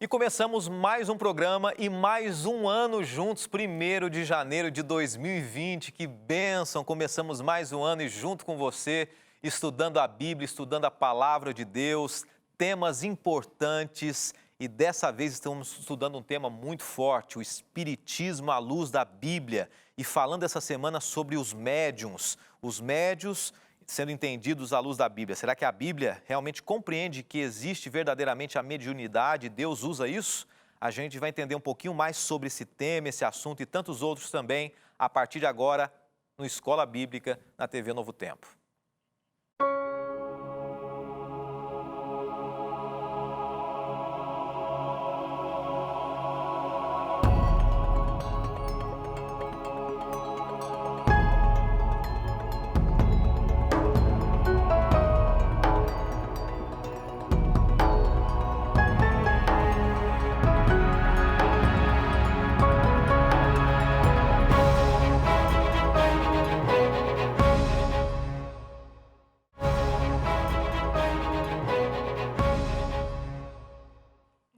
E começamos mais um programa e mais um ano juntos, 1º de janeiro de 2020. Que bênção! Começamos mais um ano e junto com você, estudando a Bíblia, estudando a Palavra de Deus, temas importantes. E dessa vez estamos estudando um tema muito forte, o Espiritismo à luz da Bíblia. E falando essa semana sobre os médiuns sendo entendidos à luz da Bíblia. Será que a Bíblia realmente compreende que existe verdadeiramente a mediunidade? Deus usa isso? A gente vai entender um pouquinho mais sobre esse tema, esse assunto e tantos outros também, a partir de agora, no Escola Bíblica, na TV Novo Tempo.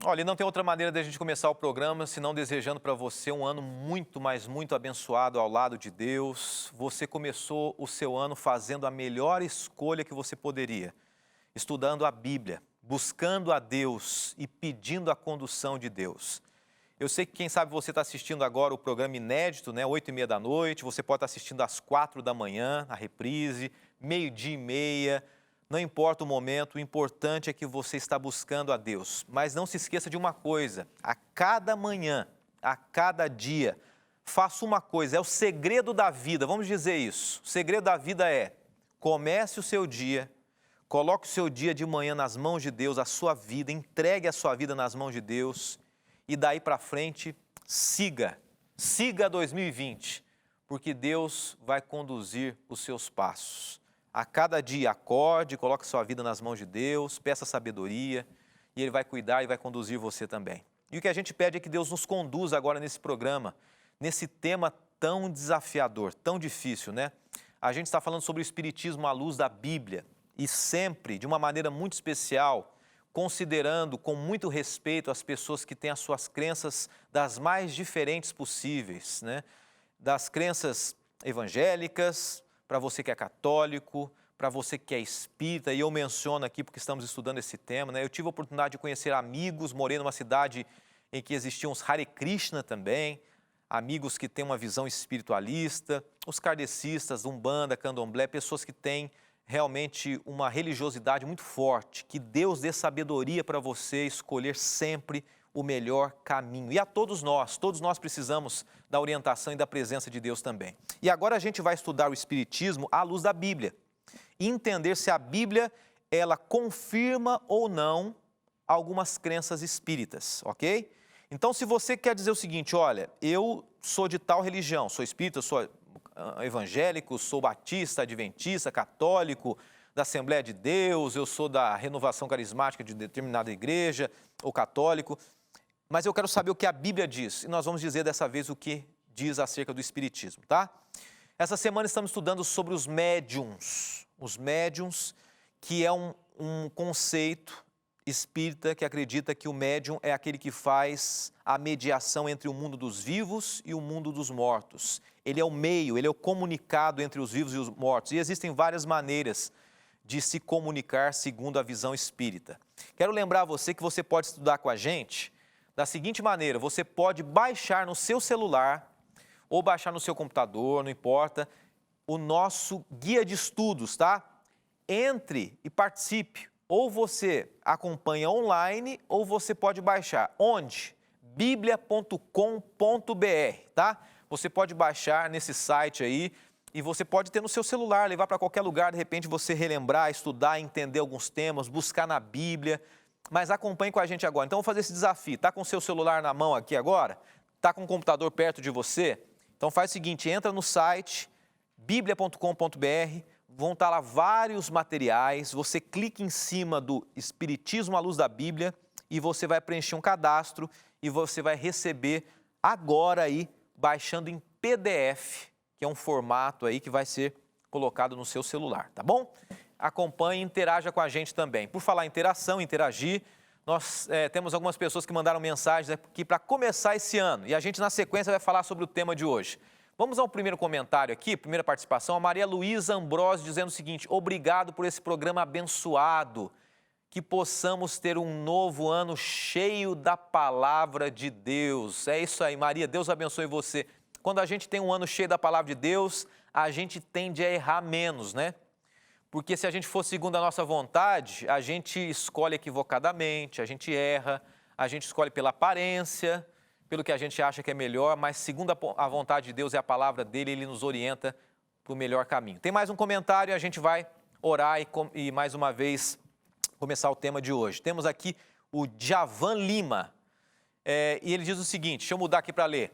Olha, e não tem outra maneira de a gente começar o programa senão desejando para você um ano muito, mas muito abençoado ao lado de Deus. Você começou o seu ano fazendo a melhor escolha que você poderia, estudando a Bíblia, buscando a Deus e pedindo a condução de Deus. Eu sei que quem sabe você está assistindo agora o programa inédito, né, 8h30 da noite, você pode estar assistindo às 4 da manhã, a reprise, 12h30, não importa o momento, o importante é que você está buscando a Deus. Mas não se esqueça de uma coisa, a cada manhã, a cada dia, faça uma coisa, é o segredo da vida, vamos dizer isso. O segredo da vida é, comece o seu dia, coloque o seu dia de manhã nas mãos de Deus, a sua vida, entregue a sua vida nas mãos de Deus e daí para frente, siga 2020, porque Deus vai conduzir os seus passos. A cada dia, acorde, coloque sua vida nas mãos de Deus, peça sabedoria e Ele vai cuidar e vai conduzir você também. E o que a gente pede é que Deus nos conduza agora nesse programa, nesse tema tão desafiador, tão difícil, né? A gente está falando sobre o Espiritismo à luz da Bíblia e sempre, de uma maneira muito especial, considerando com muito respeito as pessoas que têm as suas crenças das mais diferentes possíveis, né? Das crenças evangélicas, para você que é católico, para você que é espírita, e eu menciono aqui porque estamos estudando esse tema, né? Eu tive a oportunidade de conhecer amigos, morei numa cidade em que existiam os Hare Krishna também, amigos que têm uma visão espiritualista, os kardecistas, Umbanda, Candomblé, pessoas que têm realmente uma religiosidade muito forte, que Deus dê sabedoria para você escolher sempre o melhor caminho. E a todos nós precisamos da orientação e da presença de Deus também. E agora a gente vai estudar o Espiritismo à luz da Bíblia e entender se a Bíblia, ela confirma ou não algumas crenças espíritas, ok? Então, se você quer dizer o seguinte, olha, eu sou de tal religião, sou espírita, sou evangélico, sou batista, adventista, católico, da Assembleia de Deus, eu sou da renovação carismática de determinada igreja, ou católico, mas eu quero saber o que a Bíblia diz, e nós vamos dizer dessa vez o que diz acerca do Espiritismo, tá? Essa semana estamos estudando sobre os médiuns, que é um conceito espírita que acredita que o médium é aquele que faz a mediação entre o mundo dos vivos e o mundo dos mortos. Ele é o meio, ele é o comunicado entre os vivos e os mortos, e existem várias maneiras de se comunicar segundo a visão espírita. Quero lembrar você que você pode estudar com a gente da seguinte maneira, você pode baixar no seu celular ou baixar no seu computador, não importa, o nosso guia de estudos, tá? Entre e participe, ou você acompanha online ou você pode baixar. Onde? biblia.com.br, tá? Você pode baixar nesse site aí, e você pode ter no seu celular, levar para qualquer lugar, de repente você relembrar, estudar, entender alguns temas, buscar na Bíblia, mas acompanhe com a gente agora. Então, vamos fazer esse desafio. Está com o seu celular na mão aqui agora? Está com o computador perto de você? Então, faz o seguinte, entra no site biblia.com.br, vão estar lá vários materiais, você clica em cima do Espiritismo à luz da Bíblia e você vai preencher um cadastro e você vai receber agora aí, baixando em PDF, que é um formato aí que vai ser colocado no seu celular, tá bom? Acompanhe e interaja com a gente também. Por falar em interação, interagir, Nós temos algumas pessoas que mandaram mensagens aqui para começar esse ano. E a gente, na sequência, vai falar sobre o tema de hoje. Vamos ao primeiro comentário aqui, primeira participação. A Maria Luísa Ambrosio dizendo o seguinte: obrigado por esse programa abençoado. Que possamos ter um novo ano cheio da palavra de Deus. É isso aí, Maria, Deus abençoe você. Quando a gente tem um ano cheio da palavra de Deus, a gente tende a errar menos, né? Porque se a gente for segundo a nossa vontade, a gente escolhe equivocadamente, a gente erra, a gente escolhe pela aparência, pelo que a gente acha que é melhor, mas segundo a vontade de Deus e a palavra dele, ele nos orienta para o melhor caminho. Tem mais um comentário e a gente vai orar e mais uma vez começar o tema de hoje. Temos aqui o Javan Lima, e ele diz o seguinte, deixa eu mudar aqui para ler.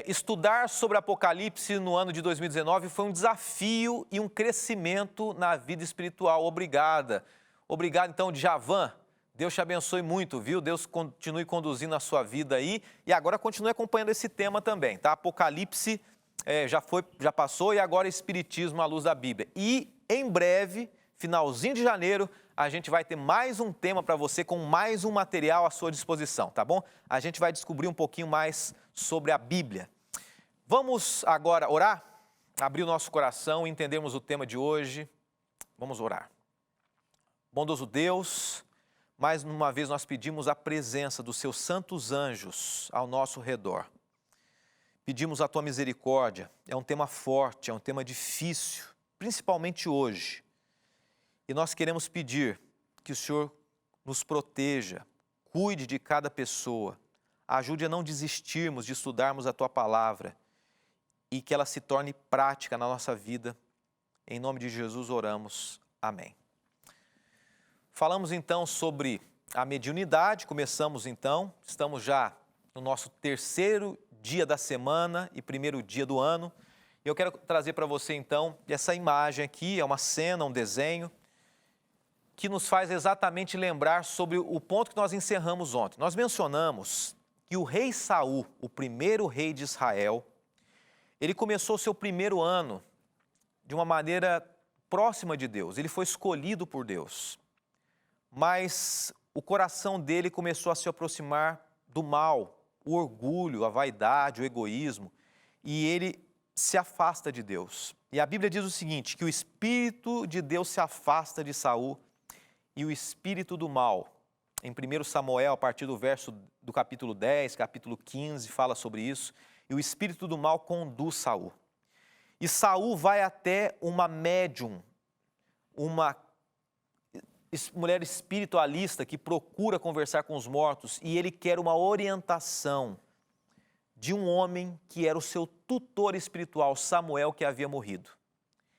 Estudar sobre Apocalipse no ano de 2019 foi um desafio e um crescimento na vida espiritual. Obrigada. Obrigado, então, Javan. Deus te abençoe muito, viu? Deus continue conduzindo a sua vida aí e agora continue acompanhando esse tema também, tá? Apocalipse já passou e agora Espiritismo à luz da Bíblia. E em breve, finalzinho de janeiro, a gente vai ter mais um tema para você com mais um material à sua disposição, tá bom? A gente vai descobrir um pouquinho mais sobre a Bíblia. Vamos agora orar? Abrir o nosso coração e entendermos o tema de hoje. Vamos orar. Bondoso Deus, mais uma vez nós pedimos a presença dos seus santos anjos ao nosso redor. Pedimos a tua misericórdia. É um tema forte, é um tema difícil, principalmente hoje. E nós queremos pedir que o Senhor nos proteja, cuide de cada pessoa, ajude a não desistirmos de estudarmos a Tua Palavra e que ela se torne prática na nossa vida. Em nome de Jesus oramos. Amém. Falamos então sobre a mediunidade, começamos então, estamos já no nosso terceiro dia da semana e primeiro dia do ano. E eu quero trazer para você então essa imagem aqui, é uma cena, um desenho, que nos faz exatamente lembrar sobre o ponto que nós encerramos ontem. Nós mencionamos que o rei Saul, o primeiro rei de Israel, ele começou o seu primeiro ano de uma maneira próxima de Deus. Ele foi escolhido por Deus, mas o coração dele começou a se aproximar do mal, o orgulho, a vaidade, o egoísmo, e ele se afasta de Deus. E a Bíblia diz o seguinte, que o Espírito de Deus se afasta de Saul, e o espírito do mal, em 1 Samuel, a partir do capítulo 10, capítulo 15, fala sobre isso, e o espírito do mal conduz Saul. E Saul vai até uma médium, uma mulher espiritualista que procura conversar com os mortos, e ele quer uma orientação de um homem que era o seu tutor espiritual, Samuel, que havia morrido.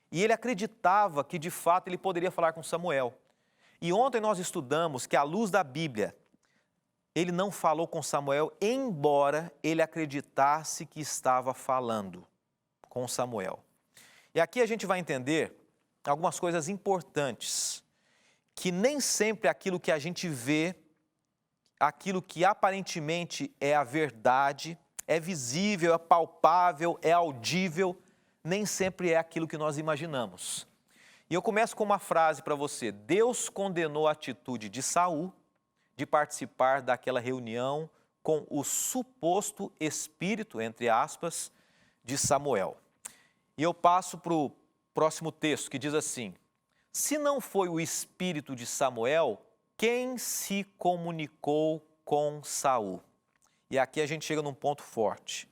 E ele acreditava que, de fato, ele poderia falar com Samuel. E ontem nós estudamos que, à luz da Bíblia, ele não falou com Samuel, embora ele acreditasse que estava falando com Samuel. E aqui a gente vai entender algumas coisas importantes, que nem sempre aquilo que a gente vê, aquilo que aparentemente é a verdade, é visível, é palpável, é audível, nem sempre é aquilo que nós imaginamos. E eu começo com uma frase para você. Deus condenou a atitude de Saul de participar daquela reunião com o suposto espírito, entre aspas, de Samuel. E eu passo para o próximo texto, que diz assim: se não foi o espírito de Samuel, quem se comunicou com Saul? E aqui a gente chega num ponto forte.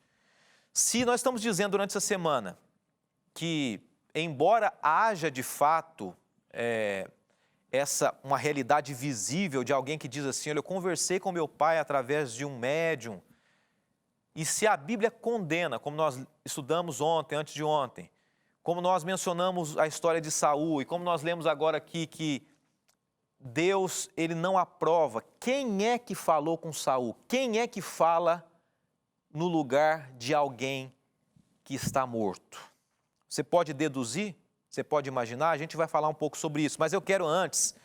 Se nós estamos dizendo durante essa semana que, embora haja de fato uma realidade visível de alguém que diz assim, olha, eu conversei com meu pai através de um médium, e se a Bíblia condena, como nós estudamos ontem, antes de ontem, como nós mencionamos a história de Saul, e como nós lemos agora aqui que Deus, ele não aprova, quem é que falou com Saul? Quem é que fala no lugar de alguém que está morto? Você pode deduzir? Você pode imaginar? A gente vai falar um pouco sobre isso, mas eu quero antes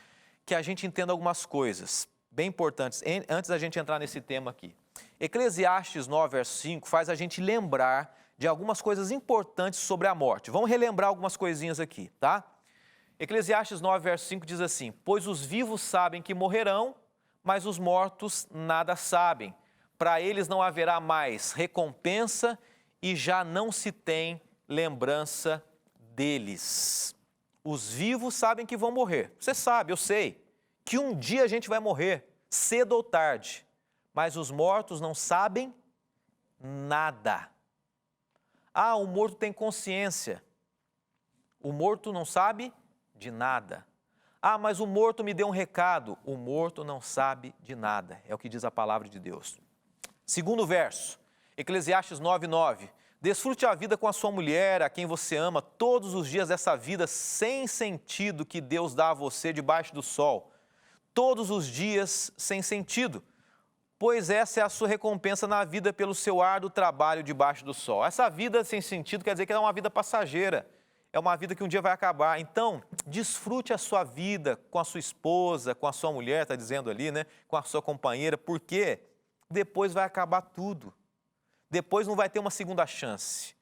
que a gente entenda algumas coisas bem importantes, antes da gente entrar nesse tema aqui. Eclesiastes 9, verso 5, faz a gente lembrar de algumas coisas importantes sobre a morte. Vamos relembrar algumas coisinhas aqui, tá? Eclesiastes 9, verso 5 diz assim: pois os vivos sabem que morrerão, mas os mortos nada sabem. Para eles não haverá mais recompensa e já não se tem lembrança deles. Os vivos sabem que vão morrer. Você sabe, eu sei, que um dia a gente vai morrer, cedo ou tarde. Mas os mortos não sabem nada. Ah, o morto tem consciência. O morto não sabe de nada. Ah, mas o morto me deu um recado. O morto não sabe de nada. É o que diz a palavra de Deus. Segundo verso, Eclesiastes 9:9. Desfrute a vida com a sua mulher, a quem você ama, todos os dias dessa vida sem sentido que Deus dá a você debaixo do sol. Todos os dias sem sentido, pois essa é a sua recompensa na vida pelo seu árduo trabalho debaixo do sol. Essa vida sem sentido quer dizer que é uma vida passageira, é uma vida que um dia vai acabar. Então, desfrute a sua vida com a sua esposa, com a sua mulher, está dizendo ali, né? Com a sua companheira, porque depois vai acabar tudo. Depois não vai ter uma segunda chance.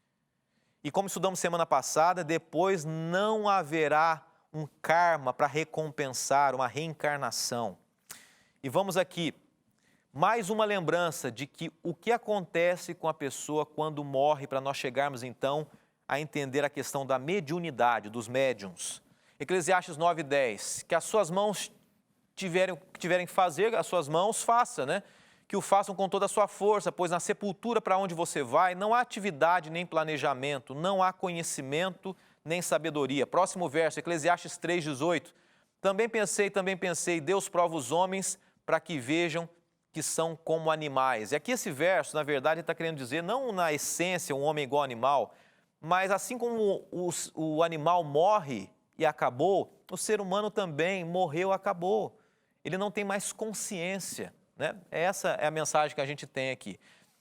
E como estudamos semana passada, depois não haverá um karma para recompensar, uma reencarnação. E vamos aqui, mais uma lembrança de que o que acontece com a pessoa quando morre, para nós chegarmos então a entender a questão da mediunidade, dos médiuns. Eclesiastes 9:10, que as suas mãos tiverem que fazer, as suas mãos faça, né? Que o façam com toda a sua força, pois na sepultura para onde você vai não há atividade nem planejamento, não há conhecimento nem sabedoria. Próximo verso, Eclesiastes 3:18. Também pensei, Deus prova os homens para que vejam que são como animais. E aqui esse verso, na verdade, está querendo dizer, não na essência um homem igual animal, mas assim como o animal morre e acabou, o ser humano também morreu, acabou. Ele não tem mais consciência. Né? Essa é a mensagem que a gente tem aqui.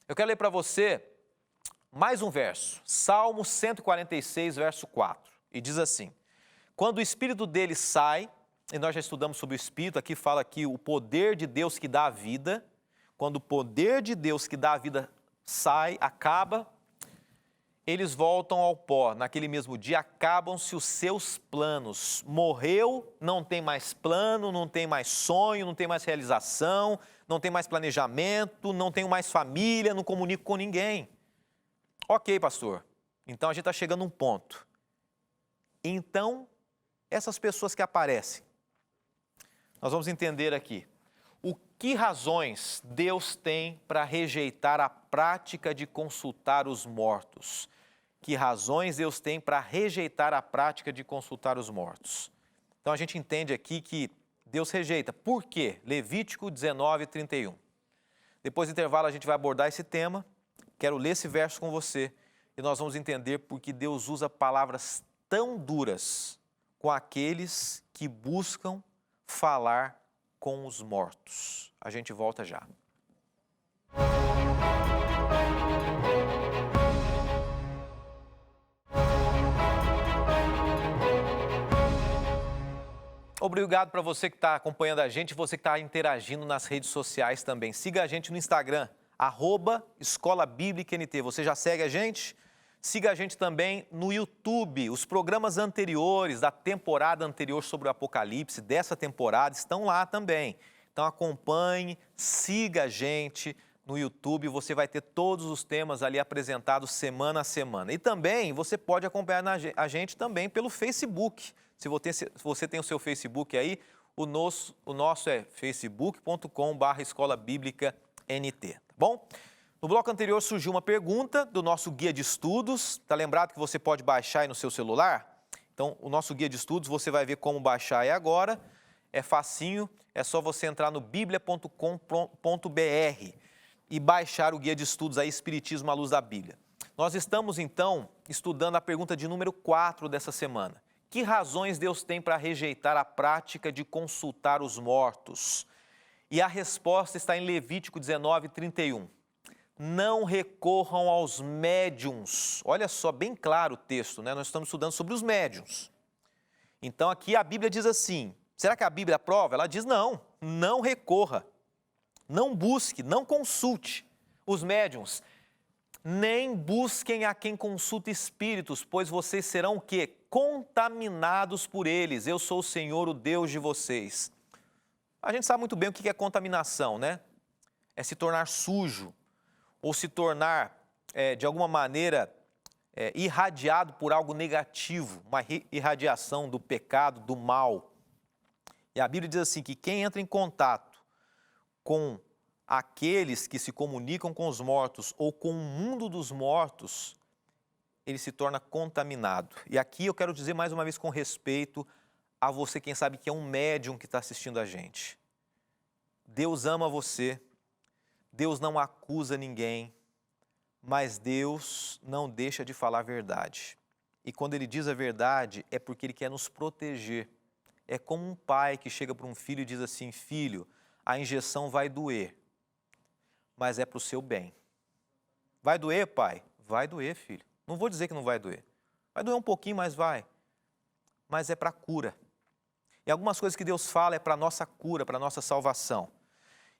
Eu quero ler para você mais um verso, Salmo 146, verso 4, e diz assim: quando o Espírito dele sai, e nós já estudamos sobre o Espírito, aqui fala que o poder de Deus que dá a vida, quando o poder de Deus que dá a vida sai, acaba, eles voltam ao pó. Naquele mesmo dia acabam-se os seus planos. Morreu, não tem mais plano, não tem mais sonho, não tem mais realização, não tem mais planejamento, não tenho mais família, não comunico com ninguém. Ok, pastor, então a gente está chegando a um ponto. Então, essas pessoas que aparecem, nós vamos entender aqui. O que razões Deus tem para rejeitar a prática de consultar os mortos? Que razões Deus tem para rejeitar a prática de consultar os mortos? Então a gente entende aqui que Deus rejeita. Por quê? Levítico 19:31. Depois do intervalo a gente vai abordar esse tema. Quero ler esse verso com você e nós vamos entender por que Deus usa palavras tão duras com aqueles que buscam falar com os mortos. A gente volta já. Obrigado para você que está acompanhando a gente, você que está interagindo nas redes sociais também. Siga a gente no Instagram, @Escola Bíblica NT. Você já segue a gente? Siga a gente também no YouTube. Os programas anteriores, da temporada anterior sobre o Apocalipse, dessa temporada, estão lá também. Então acompanhe, siga a gente no YouTube. Você vai ter todos os temas ali apresentados semana a semana. E também você pode acompanhar a gente também pelo Facebook. Se você tem o seu Facebook aí, o nosso é facebook.com/Escola Bíblica NT, tá bom? No bloco anterior surgiu uma pergunta do nosso guia de estudos. Está lembrado que você pode baixar aí no seu celular? Então, o nosso guia de estudos, você vai ver como baixar aí agora. É facinho, é só você entrar no biblia.com.br e baixar o guia de estudos aí, Espiritismo à Luz da Bíblia. Nós estamos, então, estudando a pergunta de número 4 dessa semana. Que razões Deus tem para rejeitar a prática de consultar os mortos? E a resposta está em Levítico 19:31. Não recorram aos médiuns. Olha só, bem claro o texto, né? Nós estamos estudando sobre os médiuns. Então aqui a Bíblia diz assim, será que a Bíblia aprova? Ela diz não recorra, não busque, não consulte os médiuns. Nem busquem a quem consulta espíritos, pois vocês serão o quê? Contaminados por eles. Eu sou o Senhor, o Deus de vocês. A gente sabe muito bem o que é contaminação, né? É se tornar sujo ou se tornar, de alguma maneira, irradiado por algo negativo, uma irradiação do pecado, do mal. E a Bíblia diz assim que quem entra em contato com aqueles que se comunicam com os mortos ou com o mundo dos mortos, ele se torna contaminado. E aqui eu quero dizer mais uma vez com respeito a você, quem sabe que é um médium que está assistindo a gente. Deus ama você, Deus não acusa ninguém, mas Deus não deixa de falar a verdade. E quando Ele diz a verdade, é porque Ele quer nos proteger. É como um pai que chega para um filho e diz assim: filho, a injeção vai doer, mas é para o seu bem. Vai doer, pai? Vai doer, filho. Não vou dizer que não vai doer. Vai doer um pouquinho, mas vai. Mas é para a cura. E algumas coisas que Deus fala é para a nossa cura, para a nossa salvação.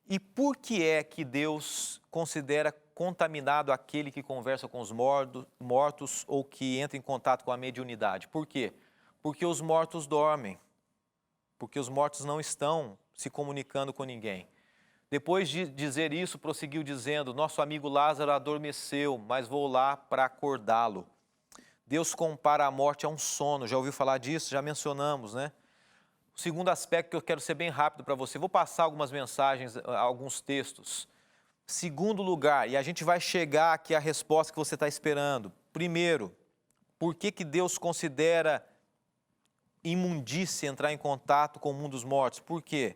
E por que é que Deus considera contaminado aquele que conversa com os mortos ou que entra em contato com a mediunidade? Por quê? Porque os mortos dormem. Porque os mortos não estão se comunicando com ninguém. Depois de dizer isso, prosseguiu dizendo: nosso amigo Lázaro adormeceu, mas vou lá para acordá-lo. Deus compara a morte a um sono. Já ouviu falar disso? Já mencionamos, né? O segundo aspecto que eu quero ser bem rápido para você, vou passar algumas mensagens, alguns textos. Segundo lugar, e a gente vai chegar aqui à resposta que você está esperando. Primeiro, por que Deus considera imundície entrar em contato com o mundo dos mortos? Por quê?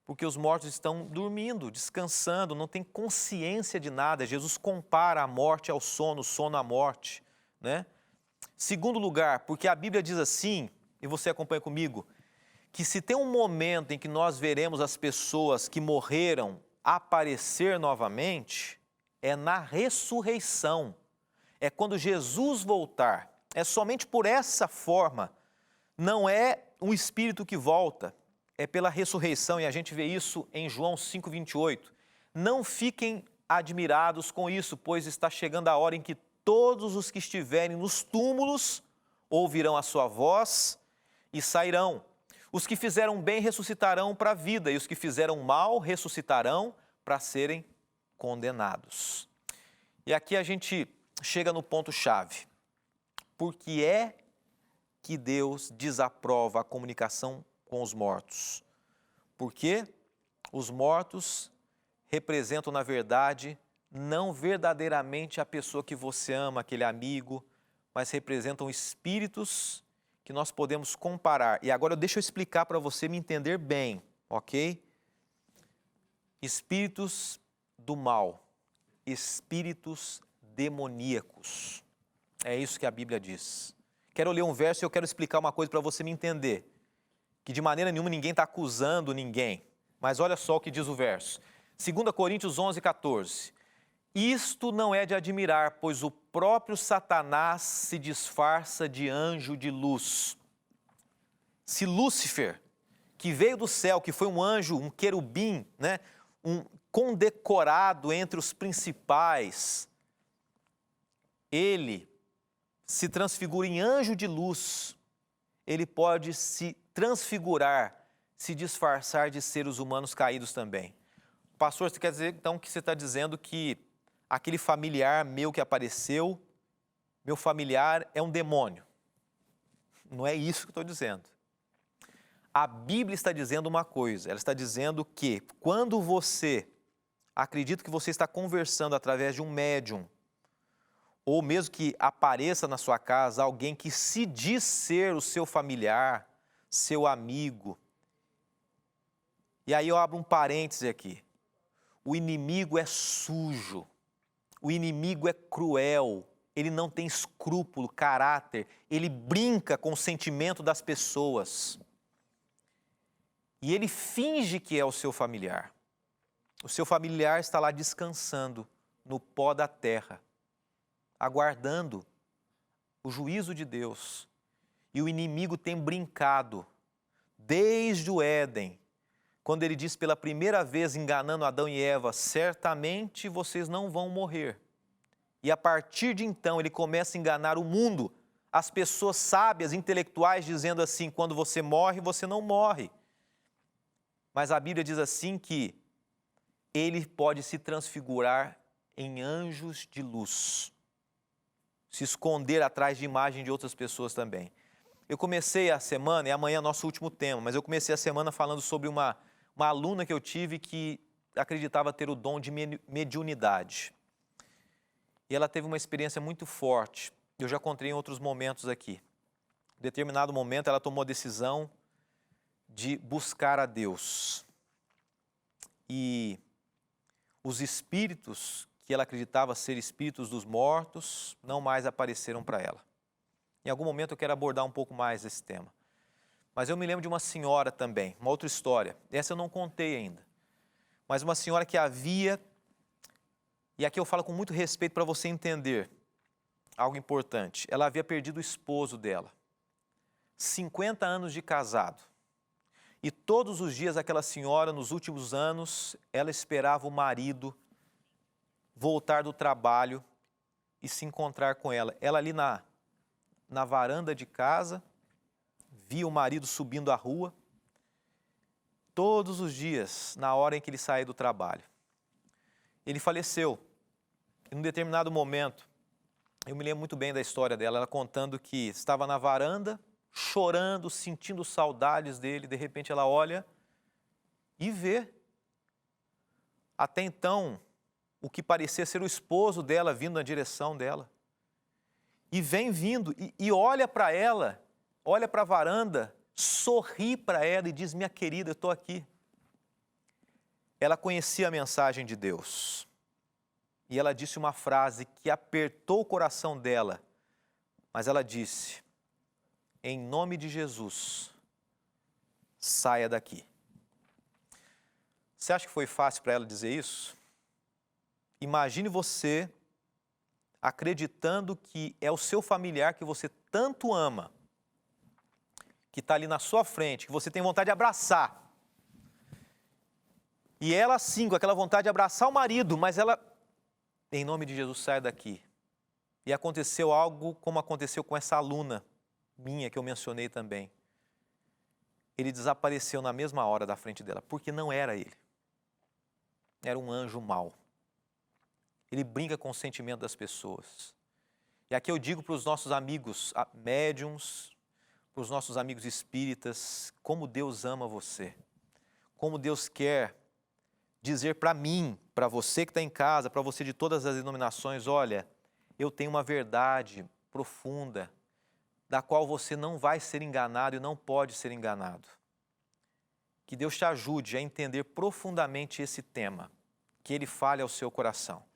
Porque os mortos estão dormindo, descansando, não têm consciência de nada. Jesus compara a morte ao sono, o sono à morte, né? Segundo lugar, porque a Bíblia diz assim, e você acompanha comigo, que se tem um momento em que nós veremos as pessoas que morreram aparecer novamente, é na ressurreição. É quando Jesus voltar. É somente por essa forma. Não é um espírito que volta, é pela ressurreição, e a gente vê isso em João 5,28. Não fiquem admirados com isso, pois está chegando a hora em que todos os que estiverem nos túmulos ouvirão a sua voz e sairão. Os que fizeram bem ressuscitarão para a vida, e os que fizeram mal ressuscitarão para serem condenados. E aqui a gente chega no ponto-chave. Por que é que Deus desaprova a comunicação com os mortos? Porque os mortos representam, na verdade, não verdadeiramente a pessoa que você ama, aquele amigo, mas representam espíritos que nós podemos comparar. E agora deixa eu explicar para você me entender bem, ok? Espíritos do mal, espíritos demoníacos. É isso que a Bíblia diz. Quero ler um verso e eu quero explicar uma coisa para você me entender. Que de maneira nenhuma ninguém está acusando ninguém. Mas olha só o que diz o verso. 2 Coríntios 11:14. Isto não é de admirar, pois o próprio Satanás se disfarça de anjo de luz. Se Lúcifer, que veio do céu, que foi um anjo, um querubim, né, um condecorado entre os principais, ele se transfigura em anjo de luz, ele pode se transfigurar, se disfarçar de seres humanos caídos também. Pastor, você quer dizer então que você está dizendo que aquele familiar meu que apareceu, meu familiar é um demônio? Não é isso que eu estou dizendo. A Bíblia está dizendo uma coisa, ela está dizendo que quando você acredita que você está conversando através de um médium, ou mesmo que apareça na sua casa alguém que se diz ser o seu familiar, seu amigo. E aí eu abro um parêntese aqui. O inimigo é sujo, o inimigo é cruel, ele não tem escrúpulo, caráter, ele brinca com o sentimento das pessoas. E ele finge que é o seu familiar. O seu familiar está lá descansando no pó da terra, aguardando o juízo de Deus. E o inimigo tem brincado desde o Éden, quando ele diz pela primeira vez, enganando Adão e Eva, certamente vocês não vão morrer. E a partir de então ele começa a enganar o mundo, as pessoas sábias, intelectuais, dizendo assim, quando você morre, você não morre. mas a Bíblia diz assim que ele pode se transfigurar em anjos de luz, se esconder atrás de imagem de outras pessoas também. Eu comecei a semana, e amanhã é nosso último tema, mas eu comecei a semana falando sobre uma aluna que eu tive que acreditava ter o dom de mediunidade. E ela teve uma experiência muito forte. Eu já contei em outros momentos aqui. Em determinado momento, ela tomou a decisão de buscar a Deus. E os espíritos que ela acreditava ser espíritos dos mortos não mais apareceram para ela. Em algum momento eu quero abordar um pouco mais esse tema. Mas eu me lembro de uma senhora também, uma outra história. Essa eu não contei ainda. Mas uma senhora que havia, e aqui eu falo com muito respeito para você entender algo importante. Ela havia perdido o esposo dela. 50 anos de casado. E todos os dias aquela senhora, nos últimos anos, ela esperava o marido voltar do trabalho e se encontrar com ela. Ela ali na varanda de casa, via o marido subindo a rua, todos os dias, na hora em que ele saía do trabalho. Ele faleceu. E num determinado momento, eu me lembro muito bem da história dela, ela contando que estava na varanda, chorando, sentindo saudades dele, de repente ela olha e vê. Até então, o que parecia ser o esposo dela vindo na direção dela. E vem vindo, e olha para ela, olha para a varanda, sorri para ela e diz: minha querida, eu estou aqui. Ela conhecia a mensagem de Deus. E ela disse uma frase que apertou o coração dela. Mas ela disse: em nome de Jesus, saia daqui. Você acha que foi fácil para ela dizer isso? Imagine você acreditando que é o seu familiar que você tanto ama, que está ali na sua frente, que você tem vontade de abraçar. E ela sim, com aquela vontade de abraçar o marido, mas ela, em nome de Jesus, sai daqui. E aconteceu algo como aconteceu com essa aluna minha que eu mencionei também. Ele desapareceu na mesma hora da frente dela, porque não era ele. Era um anjo mau. Ele brinca com o sentimento das pessoas. E aqui eu digo para os nossos amigos médiums, para os nossos amigos espíritas, como Deus ama você. Como Deus quer dizer para mim, para você que está em casa, para você de todas as denominações: olha, eu tenho uma verdade profunda, da qual você não vai ser enganado e não pode ser enganado. Que Deus te ajude a entender profundamente esse tema, que Ele fale ao seu coração.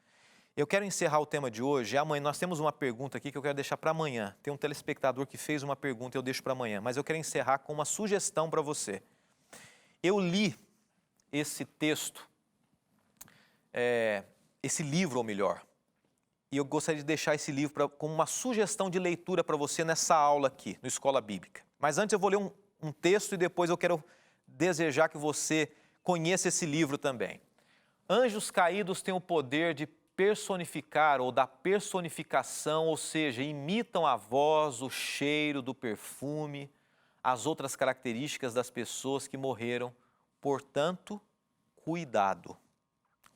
Eu quero encerrar o tema de hoje. Amanhã nós temos uma pergunta aqui que eu quero deixar para amanhã. Tem um telespectador que fez uma pergunta, eu deixo para amanhã. Mas eu quero encerrar com uma sugestão para você. Eu li esse texto, esse livro, ou melhor, e eu gostaria de deixar esse livro como uma sugestão de leitura para você nessa aula aqui, no Escola Bíblica. Mas antes eu vou ler um texto e depois eu quero desejar que você conheça esse livro também. Anjos caídos têm o poder de personificar ou da personificação, ou seja, imitam a voz, o cheiro do perfume, as outras características das pessoas que morreram. Portanto, cuidado,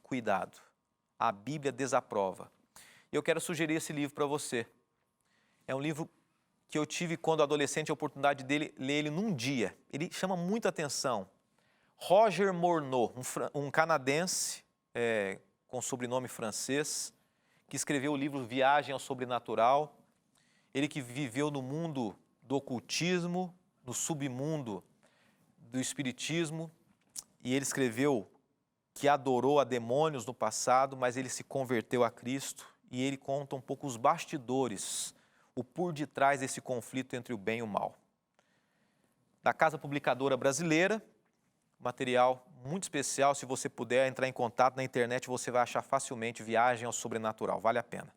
cuidado. A Bíblia desaprova. Eu quero sugerir esse livro para você. É um livro que eu tive, quando adolescente, a oportunidade de ler ele num dia. Ele chama muita atenção. Roger Morneau, um canadense, com sobrenome francês, que escreveu o livro Viagem ao Sobrenatural. Ele que viveu no mundo do ocultismo, no submundo do espiritismo, e ele escreveu que adorou a demônios no passado, mas ele se converteu a Cristo, e ele conta um pouco os bastidores, o por detrás desse conflito entre o bem e o mal. Da Casa Publicadora Brasileira, material muito especial. Se você puder entrar em contato na internet, você vai achar facilmente Viagem ao Sobrenatural, vale a pena.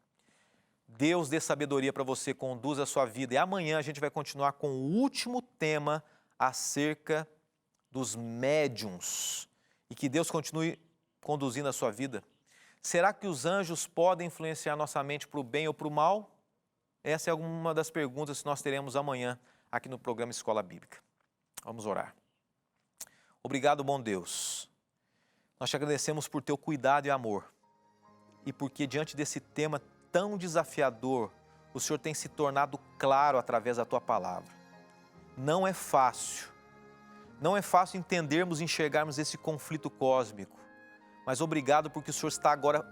Deus dê sabedoria para você, conduza a sua vida. E amanhã a gente vai continuar com o último tema acerca dos médiuns. E que Deus continue conduzindo a sua vida. Será que os anjos podem influenciar nossa mente para o bem ou para o mal? Essa é uma das perguntas que nós teremos amanhã aqui no programa Escola Bíblica. Vamos orar. Obrigado, bom Deus. Nós te agradecemos por teu cuidado e amor e porque diante desse tema tão desafiador, o Senhor tem se tornado claro através da tua palavra. Não é fácil entendermos e enxergarmos esse conflito cósmico, mas obrigado porque o Senhor está agora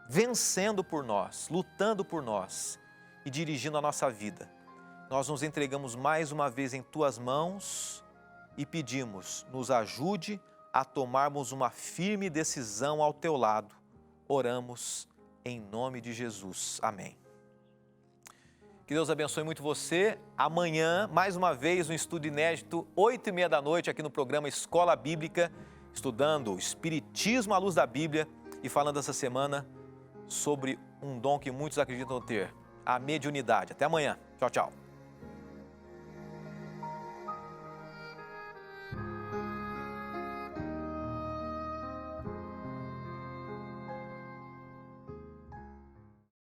vencendo por nós, lutando por nós e dirigindo a nossa vida. Nós nos entregamos mais uma vez em tuas mãos e pedimos, nos ajude a tomarmos uma firme decisão ao teu lado. Oramos em nome de Jesus. Amém. Que Deus abençoe muito você. Amanhã, mais uma vez, um estudo inédito, 8h30 da noite, aqui no programa Escola Bíblica, estudando o Espiritismo à luz da Bíblia e falando essa semana sobre um dom que muitos acreditam ter, a mediunidade. Até amanhã. Tchau, tchau.